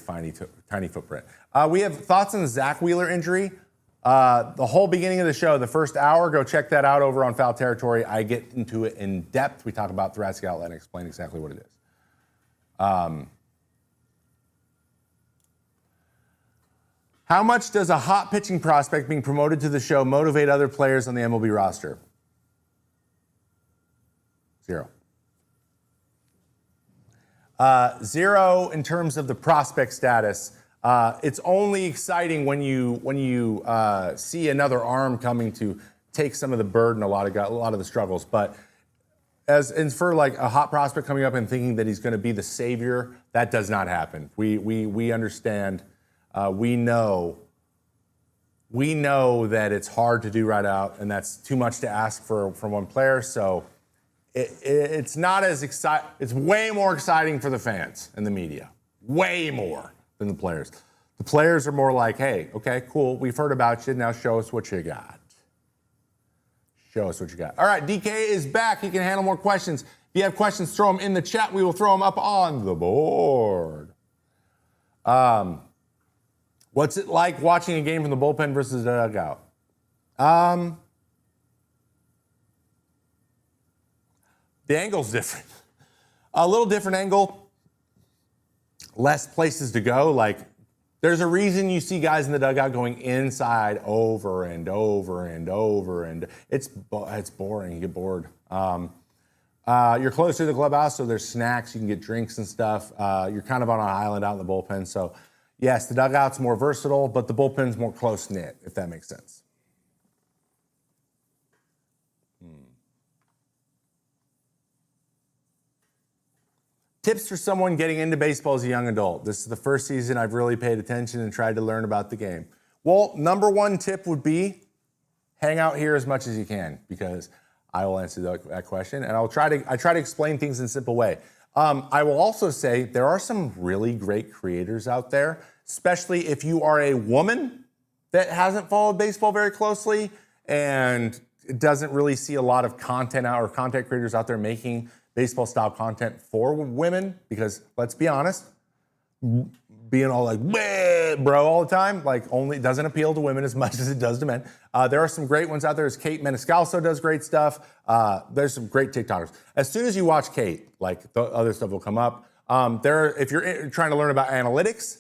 tiny footprint. We have thoughts on the Zach Wheeler injury. The whole beginning of the show, the first hour, go check that out over on Foul Territory. I get into it in depth. We talk about thoracic outlet and explain exactly what it is. How much does a hot pitching prospect being promoted to the show motivate other players on the MLB roster? 0. 0 in terms of the prospect status. It's only exciting when you see another arm coming to take some of the burden, a lot of the struggles. But as for like a hot prospect coming up and thinking that he's going to be the savior, that does not happen. We understand. We know that it's hard to do right out, and that's too much to ask from one player. So it's not as exciting. It's way more exciting for the fans and the media, way more than the players. The players are more like, hey, okay, cool, we've heard about you. Now show us what you got. Show us what you got. All right, DK is back. He can handle more questions. If you have questions, throw them in the chat. We will throw them up on the board. What's it like watching a game from the bullpen versus the dugout? The angle's different. A little different angle. Less places to go. Like, there's a reason you see guys in the dugout going inside over and over and over, and it's boring. You get bored. You're closer to the clubhouse, so there's snacks. You can get drinks and stuff. You're kind of on an island out in the bullpen. So, yes, the dugout's more versatile, but the bullpen's more close-knit, if that makes sense. Tips for someone getting into baseball as a young adult. This is the first season I've really paid attention and tried to learn about the game. Well, number one tip would be hang out here as much as you can, because I will answer that question, and I try to explain things in a simple way. I will also say there are some really great creators out there, especially if you are a woman that hasn't followed baseball very closely and doesn't really see a lot of content or content creators out there making baseball style content for women, because let's be honest, being all like bro all the time only doesn't appeal to women as much as it does to men. There are some great ones out there. Kate Maniscalco does great stuff. There's some great TikTokers. As soon as you watch Kate, the other stuff will come up. If you're trying to learn about analytics,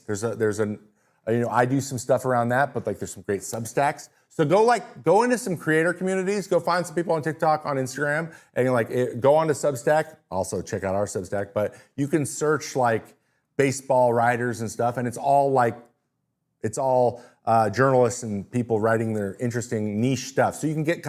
I do some stuff around that, but there's some great Substacks. So go into some creator communities, go find some people on TikTok, on Instagram, and go onto Substack. Also check out our Substack, but you can search baseball writers and stuff, and it's all journalists and people writing their interesting niche stuff. So you can get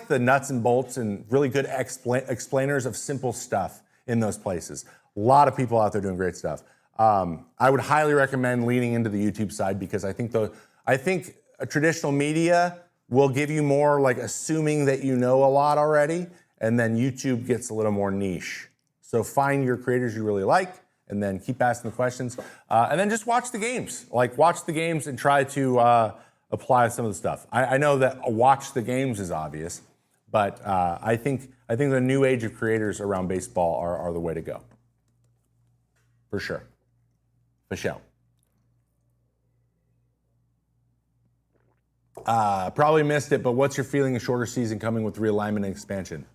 the nuts and bolts and really good explainers of simple stuff in those places. A lot of people out there doing great stuff. I would highly recommend leaning into the YouTube side, because I think a traditional media will give you more assuming that you know a lot already, and then YouTube gets a little more niche. So find your creators you really like, and then keep asking the questions, and then just watch the games. Watch the games and try to apply some of the stuff. I know that watch the games is obvious, but I think the new age of creators around baseball are the way to go. For sure. For sure. Probably missed it, but what's your feeling of shorter season coming with realignment and expansion?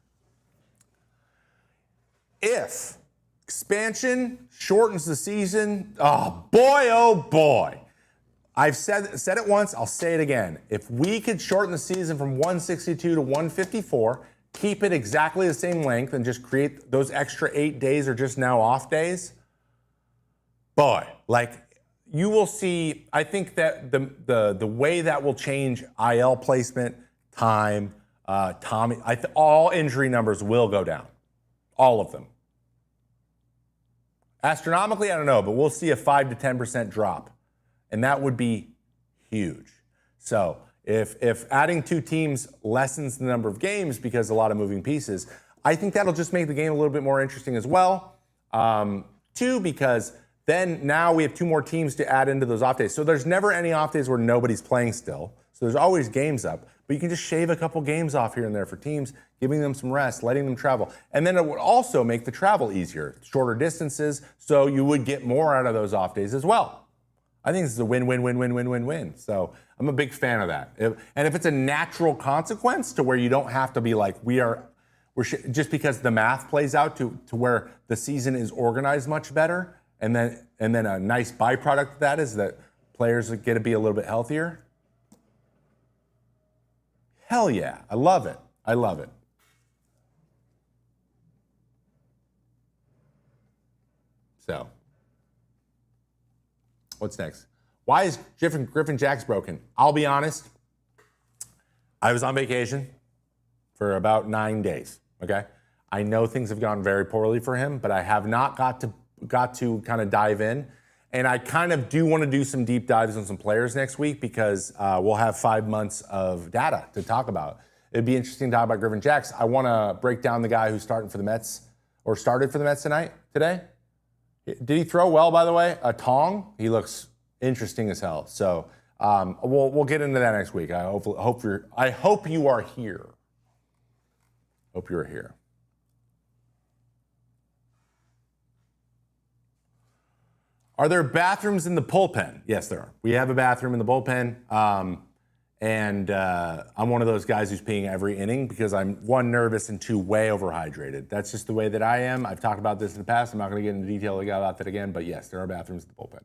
If expansion shortens the season, oh boy. I've said it once, I'll say it again. If we could shorten the season from 162 to 154, keep it exactly the same length, and just create those extra 8 days or just now off days, boy, you will see. I think that the way that will change IL placement, time, Tommy, all injury numbers will go down. All of them. Astronomically, I don't know, but we'll see a 5 to 10% drop. And that would be huge. So if adding 2 teams lessens the number of games because a lot of moving pieces, I think that'll just make the game a little bit more interesting as well. 2, because then now we have 2 more teams to add into those off days. So there's never any off days where nobody's playing still. So there's always games up. But you can just shave a couple games off here and there for teams, giving them some rest, letting them travel. And then it would also make the travel easier, shorter distances, so you would get more out of those off days as well. I think this is a win-win-win-win-win-win-win. So I'm a big fan of that. And if it's a natural consequence to where you don't have to be just because the math plays out to where the season is organized much better, and then a nice byproduct of that is that players get to be a little bit healthier. Hell yeah, I love it. I love it. So, what's next? Why is Griffin Jax broken? I'll be honest. I was on vacation for about 9 days, okay? I know things have gone very poorly for him, but I have not got to kind of dive in. And I kind of do want to do some deep dives on some players next week, because we'll have 5 months of data to talk about. It'd be interesting to talk about Griffin Jax. I want to break down the guy who's starting for the Mets, or started for the Mets today. Did he throw well, by the way? A Tong? He looks interesting as hell. So we'll get into that next week. I hope you are here. Hope you're here. Are there bathrooms in the bullpen? Yes, there are. We have a bathroom in the bullpen. And I'm one of those guys who's peeing every inning because I'm, 1, nervous, and 2, way overhydrated. That's just the way that I am. I've talked about this in the past. I'm not going to get into detail about that again. But yes, there are bathrooms in the bullpen.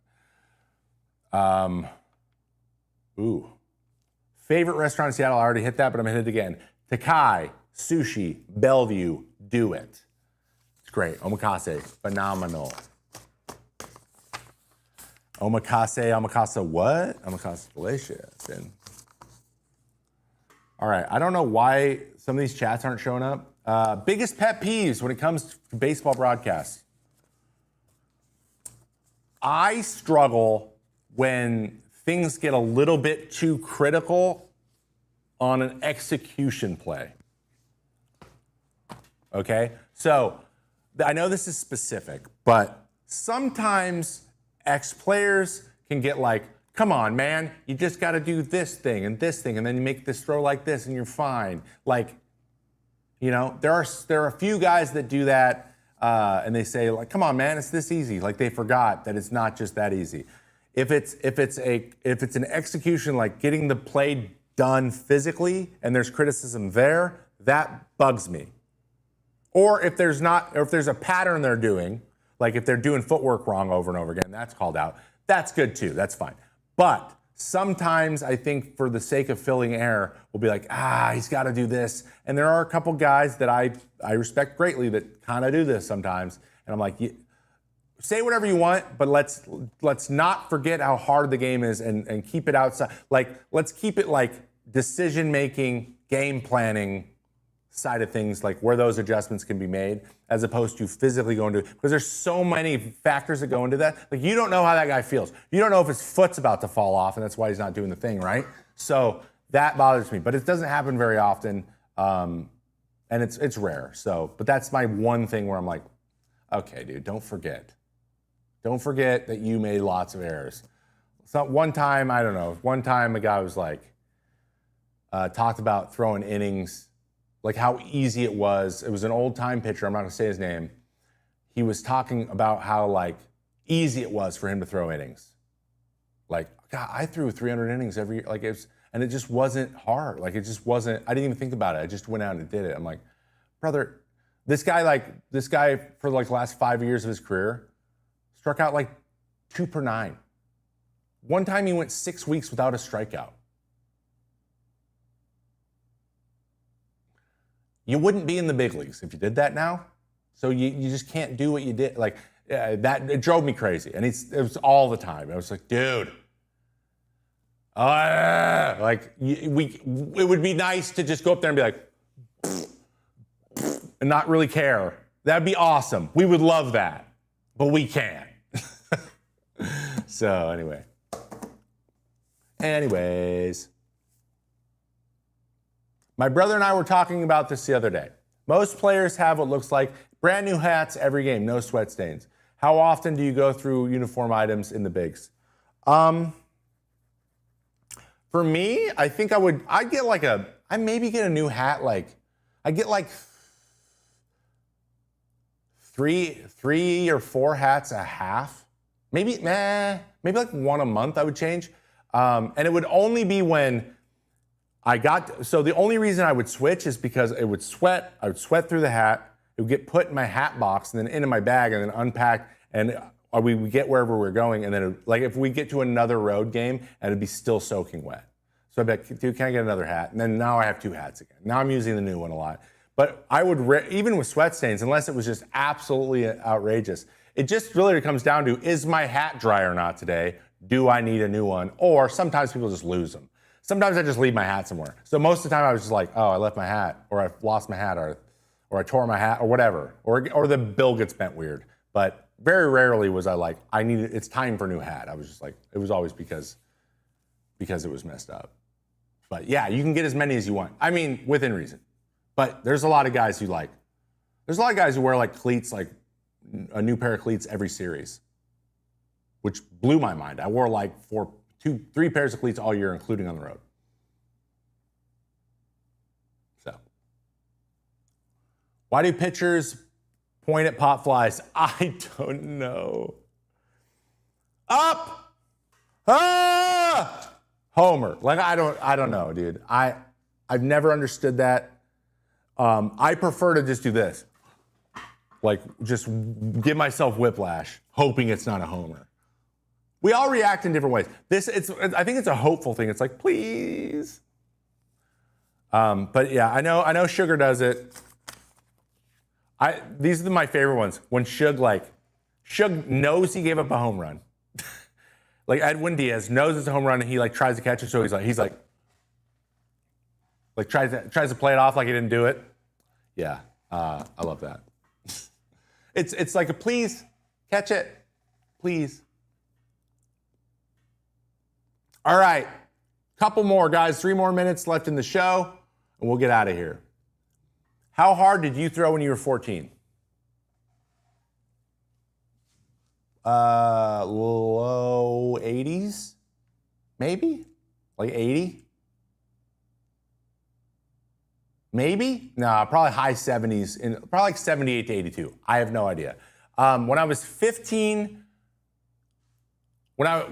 Favorite restaurant in Seattle? I already hit that, but I'm going to hit it again. Takai, Sushi, Bellevue, do it. It's great. Omakase, phenomenal. Omakase what? Omakase delicious. And all right, I don't know why some of these chats aren't showing up. Biggest pet peeves when it comes to baseball broadcasts. I struggle when things get a little bit too critical on an execution play. Okay? So, I know this is specific, but sometimes ex-players can get like, come on, man, you just got to do this thing, and then you make this throw like this, and you're fine. Like, you know, there are a few guys that do that, and they say, like, come on, man, it's this easy. Like, they forgot that it's not just that easy. If it's an execution, like getting the play done physically, and there's criticism there, that bugs me. Or if there's a pattern they're doing, like if they're doing footwork wrong over and over again, that's called out. That's good too, that's fine. But sometimes I think for the sake of filling air, we'll be like, he's gotta do this. And there are a couple guys that I respect greatly that kind of do this sometimes. And I'm like, say whatever you want, but let's not forget how hard the game is and keep it outside. Like, let's keep it like decision-making, game planning side of things, like where those adjustments can be made, as opposed to physically going to, because there's so many factors that go into that. Like, you don't know how that guy feels. You don't know if his foot's about to fall off, and that's why he's not doing the thing, right? So that bothers me, but it doesn't happen very often, and it's rare. So, but that's my one thing where I'm like, okay, dude, don't forget that you made lots of errors. So one time a guy was like, talked about throwing innings, like how easy it was. It was an old time pitcher, I'm not gonna say his name. He was talking about how like easy it was for him to throw innings. Like, God, I threw 300 innings every year. Like, and it just wasn't hard. Like, it just wasn't, I didn't even think about it. I just went out and did it. I'm like, brother, this guy for like the last 5 years of his career struck out like 2 per 9. One time he went 6 weeks without a strikeout. You wouldn't be in the big leagues if you did that now. So you just can't do what you did. Like, that, it drove me crazy. And it was all the time. I was like, dude, it would be nice to just go up there and be like, and not really care. That'd be awesome. We would love that, but we can't. So anyways. My brother and I were talking about this the other day. Most players have what looks like brand new hats every game, no sweat stains. How often do you go through uniform items in the bigs? For me, I think I'd maybe get a new hat, I get like three or four hats a half. Maybe like one a month I would change. And it would only be when so the only reason I would switch is because I would sweat through the hat, it would get put in my hat box and then into my bag and then unpacked, and we would get wherever we're going, and then like if we get to another road game and it'd be still soaking wet. So I'd be like, dude, can I get another hat? And then now I have 2 hats again. Now I'm using the new one a lot. But I would, even with sweat stains, unless it was just absolutely outrageous, it just really comes down to, is my hat dry or not today? Do I need a new one? Or sometimes people just lose them. Sometimes I just leave my hat somewhere. So most of the time I was just like, oh, I left my hat, or I lost my hat, or I tore my hat, or whatever. Or the bill gets bent weird. But very rarely was I like, it's time for a new hat. I was just like, it was always because it was messed up. But yeah, you can get as many as you want. I mean, within reason. But there's a lot of guys who wear like cleats, like a new pair of cleats every series, which blew my mind. I wore like 3 pairs of cleats all year, including on the road. So, why do pitchers point at pop flies? I don't know. Up! Ah! Homer. Like, I don't know, dude. I've never understood that. I prefer to just do this. Like, just give myself whiplash, hoping it's not a homer. We all react in different ways. I think it's a hopeful thing. It's like, please. But yeah, I know Sugar does it. These are my favorite ones. When Shug knows he gave up a home run. Like Edwin Diaz knows it's a home run and he like tries to catch it, so he's like tries to play it off like he didn't do it. Yeah, I love that. It's like a please catch it, please. All right, couple more guys, 3 more minutes left in the show, and we'll get out of here. How hard did you throw when you were 14? Low 80s, maybe? Like 80? Maybe? No, probably high 70s, probably like 78 to 82. I have no idea. When I was 15, when I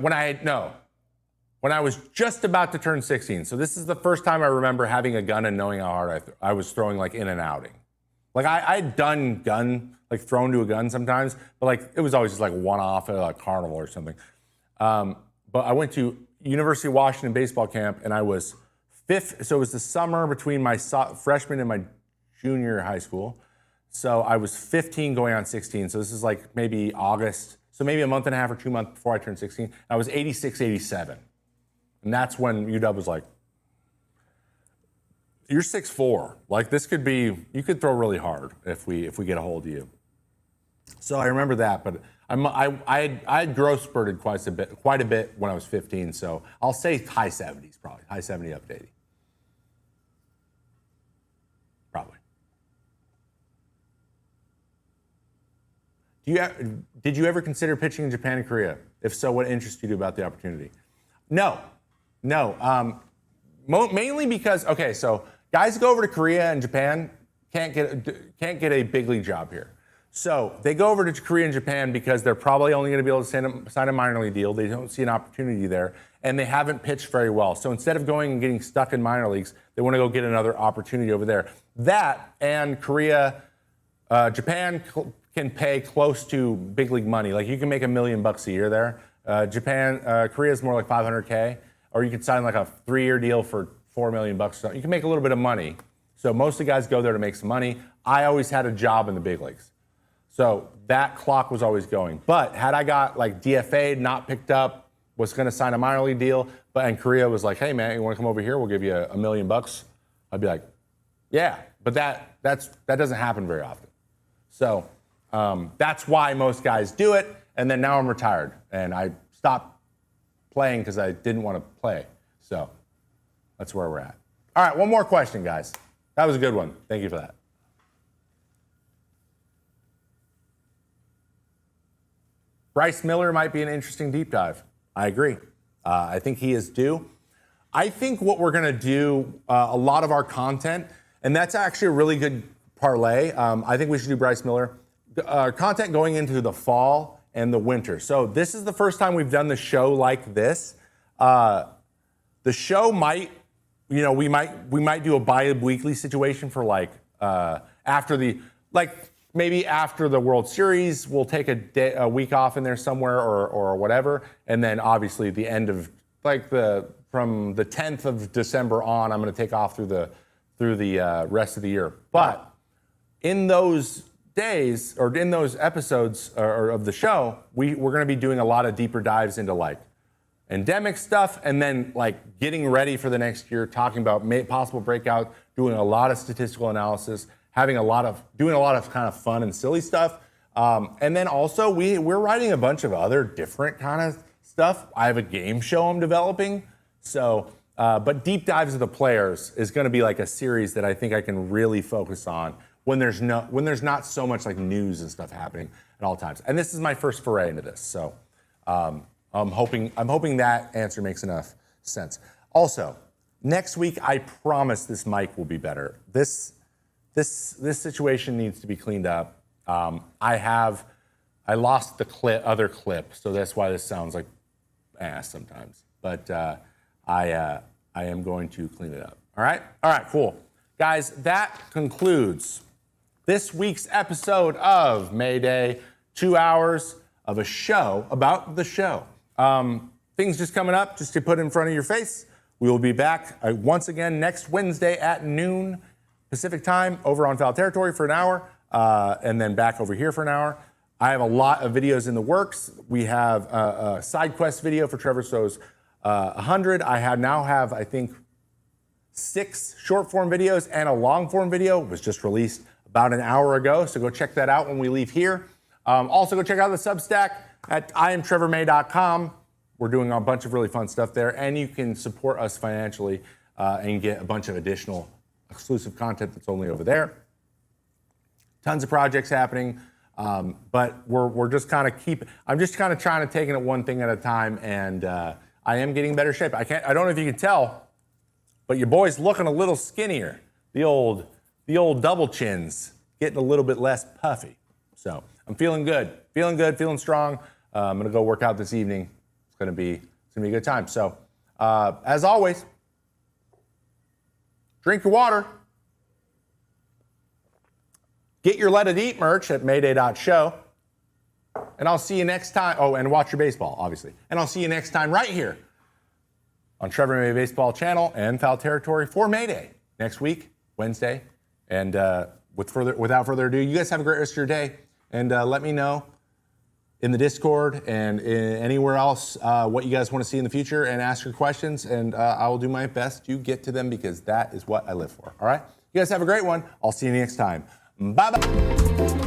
was just about to turn 16. So this is the first time I remember having a gun and knowing how hard I was throwing like in and outing. Like I'd done like thrown to a gun sometimes, but like it was always just like one-off at a carnival or something. But I went to University of Washington baseball camp, and I was so it was the summer between my freshman and my junior high school. So I was 15 going on 16. So this is like maybe August. So maybe a month and a half or 2 months before I turned 16. I was 86, 87. And that's when UW was like, you're 6'4". Like this could be, you could throw really hard if we get a hold of you. So I remember that, but I had growth spurted quite a bit when I was 15. So I'll say high 70s probably, high 70 up to 80. Probably. Did you ever consider pitching in Japan and Korea? If so, what interests you about the opportunity? No. Mainly because, okay, so guys who go over to Korea and Japan can't get a big league job here. So they go over to Korea and Japan because they're probably only going to be able to sign a minor league deal. They don't see an opportunity there, and they haven't pitched very well. So instead of going and getting stuck in minor leagues, they want to go get another opportunity over there. That and Korea, Japan can pay close to big league money. Like you can make $1 million a year there. Korea is more like 500K, or you could sign like a 3-year deal for $4 million. You can make a little bit of money. So most of the guys go there to make some money. I always had a job in the big leagues. So that clock was always going. But had I got like DFA'd, not picked up, was going to sign a minor league deal, and Korea was like, hey man, you want to come over here? We'll give you $1 million. I'd be like, yeah, but that doesn't happen very often. So that's why most guys do it. And then now I'm retired, and I stopped playing because I didn't want to play. So that's where we're at. All right, one more question, guys. That was a good one. Thank you for that. Bryce Miller might be an interesting deep dive. I agree. I think he is due. I think what we're going to do, a lot of our content, and that's actually a really good parlay. I think we should do Bryce Miller. Content going into the fall and the winter. So this is the first time we've done the show like this. The show might, we might do a bi-weekly situation for like maybe after the World Series, we'll take a week off in there somewhere or whatever, and then obviously the end of from the 10th of December on, I'm going to take off through the rest of the year. But in those days or in those episodes of the show, we're going to be doing a lot of deeper dives into like endemic stuff, and then like getting ready for the next year, talking about possible breakout, doing a lot of statistical analysis, doing a lot of kind of fun and silly stuff. And then also we're writing a bunch of other different kind of stuff. I have a game show I'm developing. So, but deep dives of the players is going to be like a series that I think I can really focus on when there's not so much like news and stuff happening at all times. And this is my first foray into this. So, I'm hoping that answer makes enough sense. Also, next week, I promise this mic will be better. This situation needs to be cleaned up. I lost the other clip, so that's why this sounds like ass sometimes. But I am going to clean it up. All right, cool, guys. That concludes this week's episode of Mayday. 2 hours of a show about the show. Things just coming up, just to put in front of your face. We will be back once again next Wednesday at noon Pacific time over on Foul Territory for an hour, and then back over here for an hour. I have a lot of videos in the works. We have a side quest video for Trevor Stowe's 100. I now have, I think, 6 short form videos and a long form video was just released about an hour ago, so go check that out when we leave here. Also, go check out the Substack at IamTrevorMay.com. We're doing a bunch of really fun stuff there, and you can support us financially and get a bunch of additional exclusive content that's only over there. Tons of projects happening, but we're just kind of I'm just kind of trying to take it one thing at a time, and I am getting better shape. I don't know if you can tell, but your boy's looking a little skinnier. The old double chins getting a little bit less puffy. So I'm feeling good, feeling strong. I'm gonna go work out this evening. It's gonna be a good time. So as always, drink your water. Get your Let It Eat merch at mayday.show. And I'll see you next time. Oh, and watch your baseball, obviously. And I'll see you next time right here on Trevor May Baseball Channel and Foul Territory for Mayday next week, Wednesday. And without further ado, you guys have a great rest of your day. And let me know in the Discord and anywhere else what you guys want to see in the future, and ask your questions. And I will do my best to get to them, because that is what I live for. All right? You guys have a great one. I'll see you next time. Bye-bye.